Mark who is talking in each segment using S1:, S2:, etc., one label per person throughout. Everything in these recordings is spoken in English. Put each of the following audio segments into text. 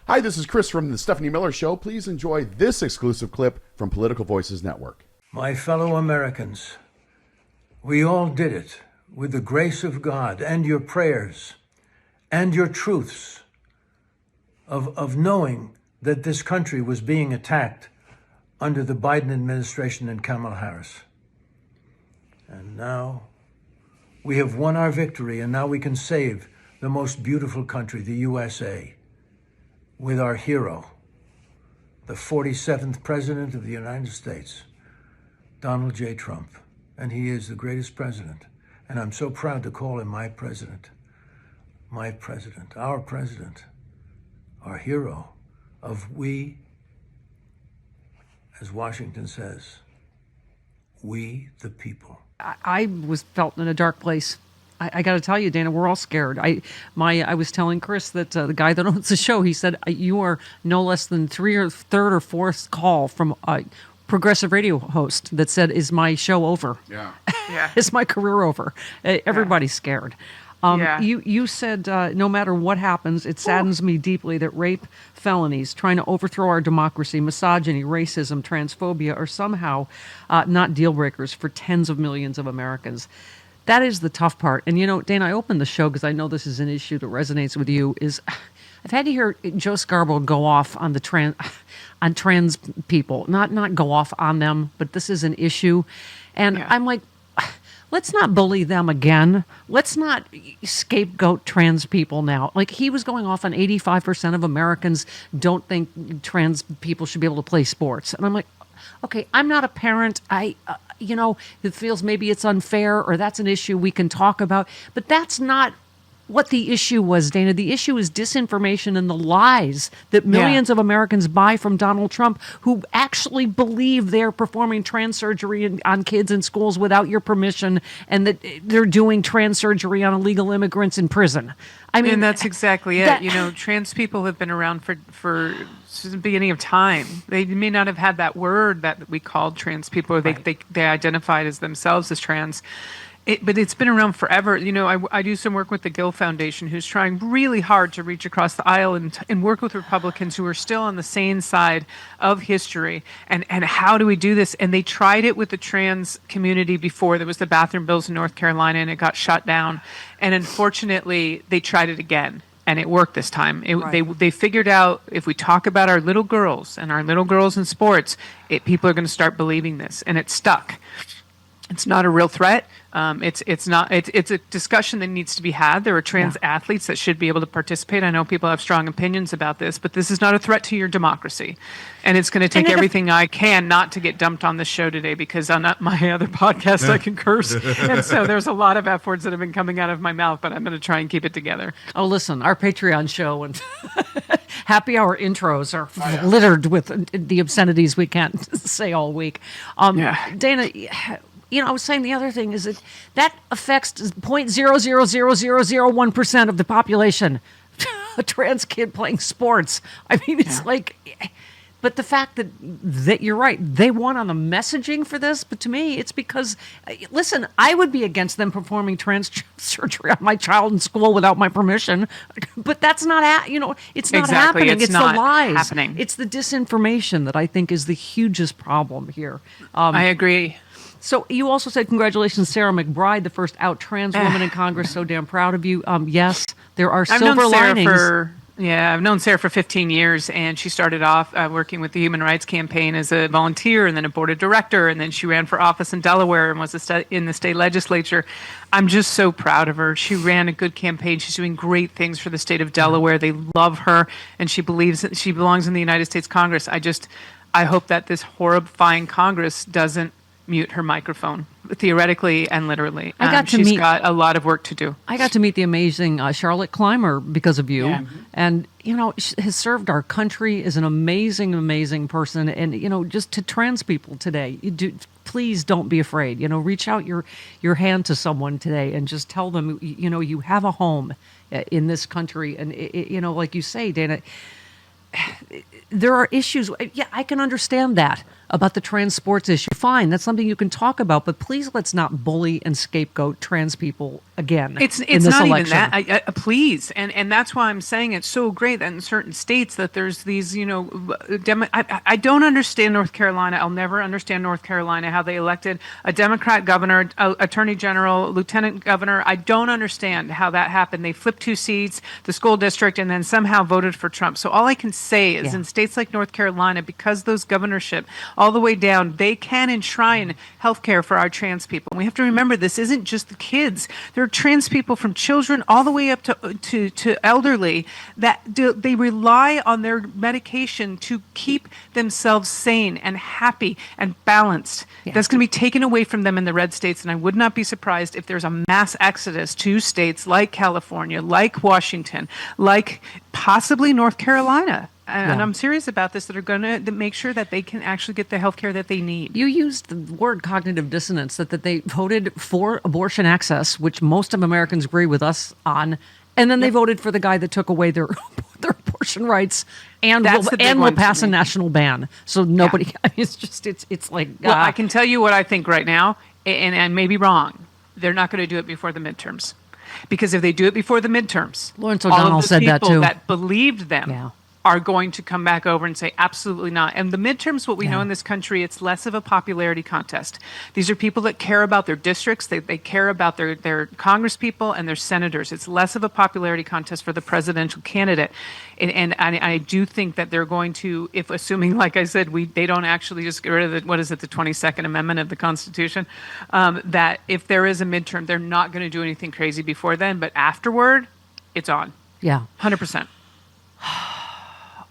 S1: Hi, this is Chris from the Stephanie Miller Show. Please enjoy this exclusive clip from Political Voices Network.
S2: My fellow Americans, we all did it with the grace of God and your prayers and your truths of knowing that this country was being attacked under the Biden administration and Kamala Harris. And now we have won our victory, and now we can save the most beautiful country, the USA, with our hero, the 47th President of the United States, Donald J. Trump. And he is the greatest president. And I'm so proud to call him my president, our hero of we, as Washington says, we the people.
S3: I was felt in a dark place. I got to tell you, Dana, we're all scared. I was telling Chris that the guy that owns the show, he said, you are no less than third or fourth call from a progressive radio host that said, is my show over?
S1: Yeah.
S3: Is my career over? Everybody's scared. You said, no matter what happens, it saddens me deeply that rape, felonies, trying to overthrow our democracy, misogyny, racism, transphobia are somehow not deal breakers for tens of millions of Americans. That is the tough part. And, Dana, I opened the show because I know this is an issue that resonates with you, is I've had to hear Joe Scarborough go off on on trans people. Not go off on them, but this is an issue. And I'm like, let's not bully them again. Let's not scapegoat trans people now. Like, he was going off on 85% of Americans don't think trans people should be able to play sports. And I'm like, okay, I'm not a parent. It feels maybe it's unfair or that's an issue we can talk about. But that's not what the issue was, Dana. The issue is disinformation and the lies that millions of Americans buy from Donald Trump, who actually believe they're performing trans surgery on kids in schools without your permission, and that they're doing trans surgery on illegal immigrants in prison. I mean,
S4: and that's exactly it. Trans people have been around for since the beginning of time. They may not have had that word that we called trans people, or they identified as themselves as trans. But it's been around forever. I do some work with the Gill Foundation, who's trying really hard to reach across the aisle and work with Republicans who are still on the sane side of history. And how do we do this? And they tried it with the trans community before. There was the bathroom bills in North Carolina, and it got shut down. And unfortunately, they tried it again. And it worked this time. They figured out, if we talk about our little girls and our little girls in sports, people are going to start believing this. And it stuck. It's not a real threat. It's a discussion that needs to be had. There are trans athletes that should be able to participate. I know people have strong opinions about this, but this is not a threat to your democracy. And it's going to take everything I can not to get dumped on this show today, because on my other podcast I can curse. And so there's a lot of F words that have been coming out of my mouth, but I'm going to try and keep it together.
S3: Oh, listen, our Patreon show and happy hour intros are littered with the obscenities we can't say all week. Dana, I was saying the other thing is that affects 0.00001% of the population. A trans kid playing sports. I mean, it's but the fact that you're right, they won on the messaging for this. But to me, it's because, listen, I would be against them performing trans surgery on my child in school without my permission. But that's not, it's not happening. It's
S4: not
S3: the lies.
S4: Happening.
S3: It's the disinformation that I think is the hugest problem here.
S4: I agree.
S3: So you also said, congratulations, Sarah McBride, the first out trans woman in Congress. So damn proud of you. Yes, there are silver linings.
S4: I've known Sarah for 15 years, and she started off working with the Human Rights Campaign as a volunteer and then a board of director, and then she ran for office in Delaware and was in the state legislature. I'm just so proud of her. She ran a good campaign. She's doing great things for the state of Delaware. They love her, and she believes that she belongs in the United States Congress. I hope that this horrifying Congress doesn't mute her microphone, theoretically and literally. She's got a lot of work to do.
S3: I got to meet the amazing Charlotte Clymer because of you. Yeah. And, has served our country, as an amazing, amazing person. And, just to trans people today, please don't be afraid. Reach out your hand to someone today and just tell them, you have a home in this country. And, like you say, Dana, there are issues. Yeah, I can understand that about the trans sports issue. Fine, that's something you can talk about, but please let's not bully and scapegoat trans people again.
S4: It's
S3: in this
S4: not
S3: election.
S4: even that. Please, and that's why I'm saying it's so great that in certain states that there's these, I don't understand North Carolina. I'll never understand North Carolina, how they elected a Democrat governor, attorney general, lieutenant governor. I don't understand how that happened. They flipped 2 seats, the school district, and then somehow voted for Trump. So all I can say is in states like North Carolina, because those governorship all the way down, they can enshrine health care for our trans people. And we have to remember this isn't just the kids. There are trans people from children all the way up to elderly that they rely on their medication to keep themselves sane and happy and balanced. That's going to be taken away from them in the red states, and I would not be surprised if there's a mass exodus to states like California, like Washington, like possibly North Carolina. And I'm serious about this, that are going to make sure that they can actually get the health care that they need.
S3: You used the word cognitive dissonance, that they voted for abortion access, which most of Americans agree with us on, and then they voted for the guy that took away their abortion rights and will pass a national ban. So nobody, I mean, it's like...
S4: Well, I can tell you what I think right now, and I may be wrong. They're not going to do it before the midterms. Because if they do it before the midterms,
S3: Lawrence O'Donnell said that too.
S4: All of the people that believed them are going to come back over and say, absolutely not. And the midterms, what we know in this country, it's less of a popularity contest. These are people that care about their districts. They care about their congresspeople and their senators. It's less of a popularity contest for the presidential candidate. And I do think that they're going to, if assuming, like I said, they don't actually just get rid of the 22nd Amendment of the Constitution, that if there is a midterm, they're not going to do anything crazy before then. But afterward, it's on.
S3: Yeah.
S4: 100%.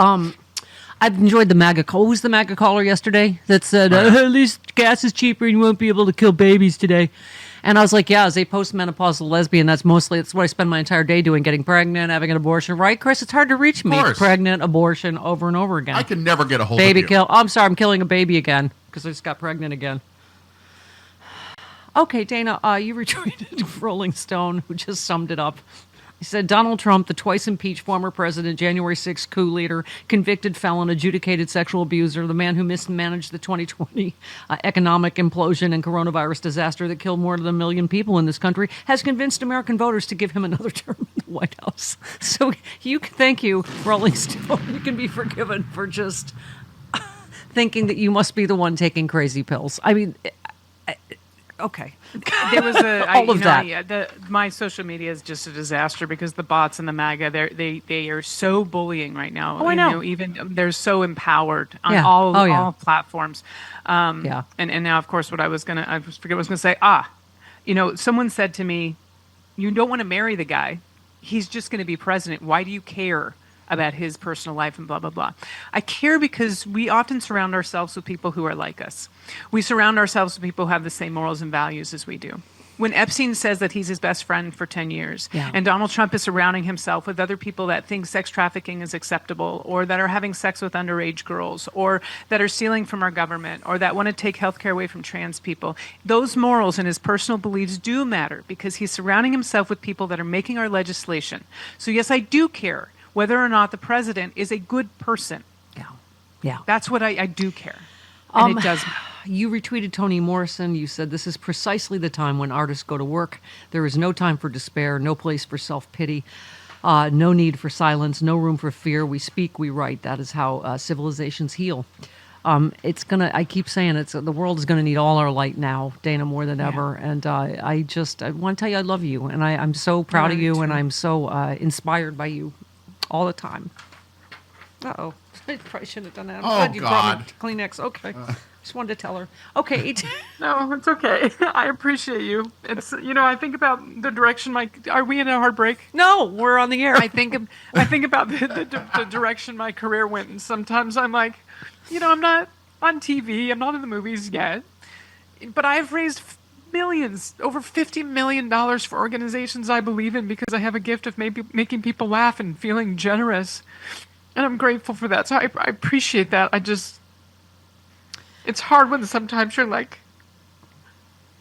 S3: I've enjoyed the MAGA call. Who was the MAGA caller yesterday that said, at least gas is cheaper and you won't be able to kill babies today? And I was like, yeah, as a postmenopausal lesbian, that's what I spend my entire day doing, getting pregnant, having an abortion. Right, Chris? It's hard to reach me. Pregnant, abortion, over and over again.
S1: I can never get a hold
S3: baby
S1: of you.
S3: Kill. Oh, I'm sorry, I'm killing a baby again because I just got pregnant again. Okay, Dana, you retweeted Rolling Stone, who just summed it up. He said, Donald Trump, the twice impeached former president, January 6th coup leader, convicted felon, adjudicated sexual abuser, the man who mismanaged the 2020 economic implosion and coronavirus disaster that killed more than 1 million people in this country, has convinced American voters to give him another term in the White House. So thank you, Rolling Stone. You can be forgiven for just thinking that you must be the one taking crazy pills. I mean, okay.
S4: There was my social media is just a disaster because the bots and the MAGA, they are so bullying right now.
S3: Oh, I know.
S4: Even they're so empowered on all platforms. And now, of course, I forget what I was going to say. Someone said to me, you don't want to marry the guy. He's just going to be president. Why do you care about his personal life and blah, blah, blah? I care because we often surround ourselves with people who are like us. We surround ourselves with people who have the same morals and values as we do. When Epstein says that he's his best friend for 10 years, and Donald Trump is surrounding himself with other people that think sex trafficking is acceptable, or that are having sex with underage girls, or that are stealing from our government, or that want to take health care away from trans people, those morals and his personal beliefs do matter because he's surrounding himself with people that are making our legislation. So yes, I do care whether or not the president is a good person.
S3: Yeah.
S4: That's what I do care. And it does.
S3: You retweeted Toni Morrison. You said, this is precisely the time when artists go to work. There is no time for despair, no place for self-pity, no need for silence, no room for fear. We speak, we write. That is how civilizations heal. I keep saying the world is going to need all our light now, Dana, more than ever. And I want to tell you I love you. And I'm so proud of you. And I'm so inspired by you all the time. Uh-oh. I probably shouldn't have done that. I'm glad you brought me Kleenex. Okay. Just wanted to tell her. Okay.
S4: No, it's okay. I appreciate you. It's, I think about the direction are we in a hard break?
S3: No, we're on the air.
S4: I think about the direction my career went. And sometimes I'm like, I'm not on TV. I'm not in the movies yet. But I've raised millions, over $50 million for organizations I believe in because I have a gift of maybe making people laugh and feeling generous. And I'm grateful for that. So I appreciate that. It's hard when sometimes you're like,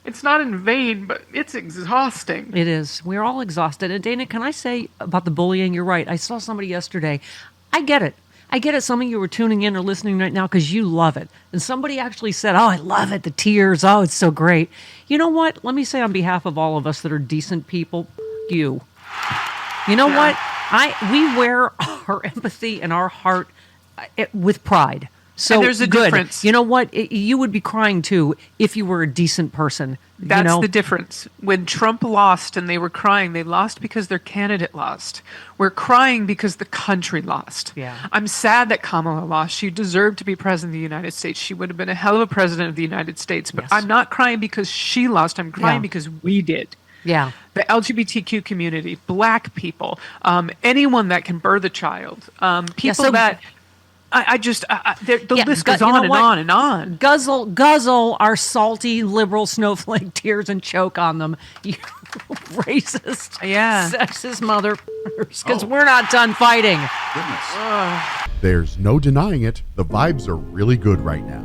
S4: it's not in vain, but it's exhausting.
S3: It is. We're all exhausted. And Dana, can I say about the bullying? You're right. I saw somebody yesterday. I get it. I get it. Some of you are tuning in or listening right now because you love it. And somebody actually said, oh, I love it. The tears. Oh, it's so great. You know what? Let me say on behalf of all of us that are decent people, you. You know what? We wear our empathy and our heart with pride. So
S4: and there's a
S3: good.
S4: difference.
S3: You know what? You would be crying too if you were a decent person.
S4: That's the difference. When Trump lost and they were crying, they lost because their candidate lost. We're crying because the country lost.
S3: Yeah.
S4: I'm sad that Kamala lost. She deserved to be president of the United States. She would have been a hell of a president of the United States. But
S3: Yes.
S4: I'm not crying because she lost. I'm crying because we did.
S3: Yeah.
S4: The LGBTQ community, black people, anyone that can birth a child, people that... the list goes on and on and on.
S3: Guzzle our salty liberal snowflake tears and choke on them, you racist, sexist motherfuckers, because we're not done fighting.
S1: Goodness. There's no denying it. The vibes are really good right now.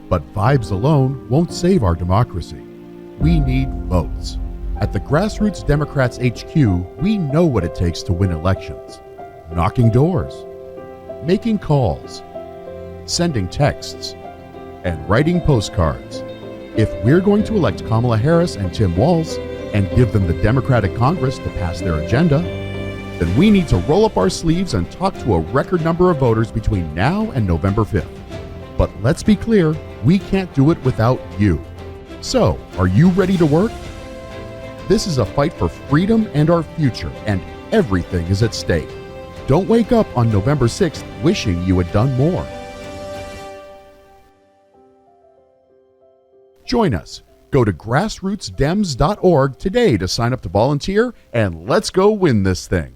S1: But vibes alone won't save our democracy. We need votes. At the Grassroots Democrats HQ, we know what it takes to win elections. Knocking doors, making calls, sending texts, and writing postcards. If we're going to elect Kamala Harris and Tim Walz and give them the Democratic Congress to pass their agenda, then we need to roll up our sleeves and talk to a record number of voters between now and November 5th. But let's be clear, we can't do it without you. So, are you ready to work? This is a fight for freedom and our future, and everything is at stake. Don't wake up on November 6th wishing you had done more. Join us. Go to grassrootsdems.org today to sign up to volunteer, and let's go win this thing.